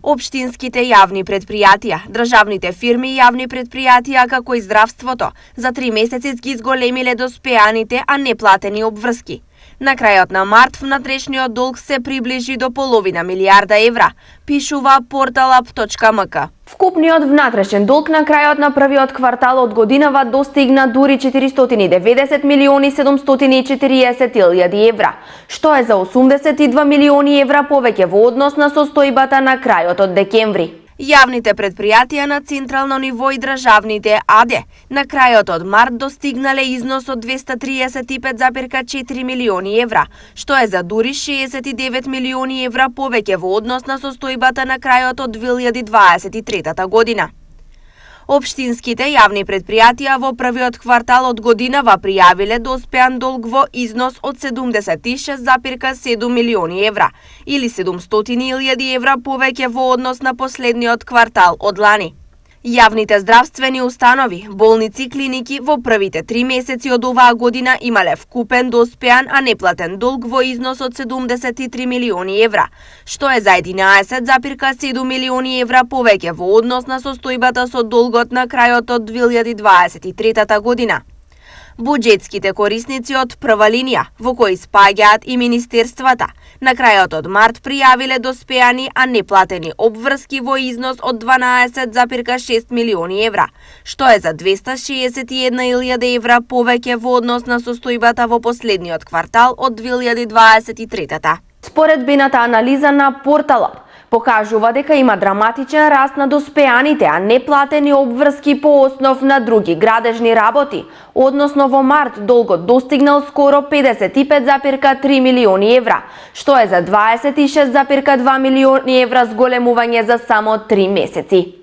Општинските јавни предпријатија, државните фирми и јавни предпријатија како и здравството за 3 месеци ги зголемиле доспеаните, а неплатени обврски. На крајот на март внатрешниот долг се приближи до половина милијарда евра, пишува portalup.mk. Вкупниот внатрешен долг на крајот на првиот квартал од годинава достигна дури 490 милиони 740 илјади евра, што е за 82 милиони евра повеќе во однос на состојбата на крајот од декември. Јавните предпријатија на централно ниво и државните АД на крајот од март достигнале износ од 235,4 милиони евра, што е за дури 69 милиони евра повеќе во однос на состојбата на крајот од 2023 година. Општинските јавни предпријатија во првиот квартал од годинава пријавиле доспеан долг во износ од 76,7 милиони евра, или 700.000 евра повеќе во однос на последниот квартал од лани. Јавните здравствени установи, болници и клиники во првите 3 месеци од оваа година имале вкупен доспеан, а неплатен долг во износ од 73 милиони евра, што е за 11,7 милиони евра повеќе во однос на состојбата со долгот на крајот од 2023 година. Буџетските корисници од прва линија, во кои спаѓаат и министерствата, на крајот од март пријавиле доспеани, а неплатени обврски во износ од 12,6 милиони евра, што е за 261.000 евра повеќе во однос на состојбата во последниот квартал од 2023. Според бената анализа на Portalup, покажува дека има драматичен раст на доспеаните, а неплатени обврски по основ на други градежни работи, односно во март долгот достигнал скоро 55,3 милиони евра, што е за 26,2 милиони евра зголемување за само 3 месеци.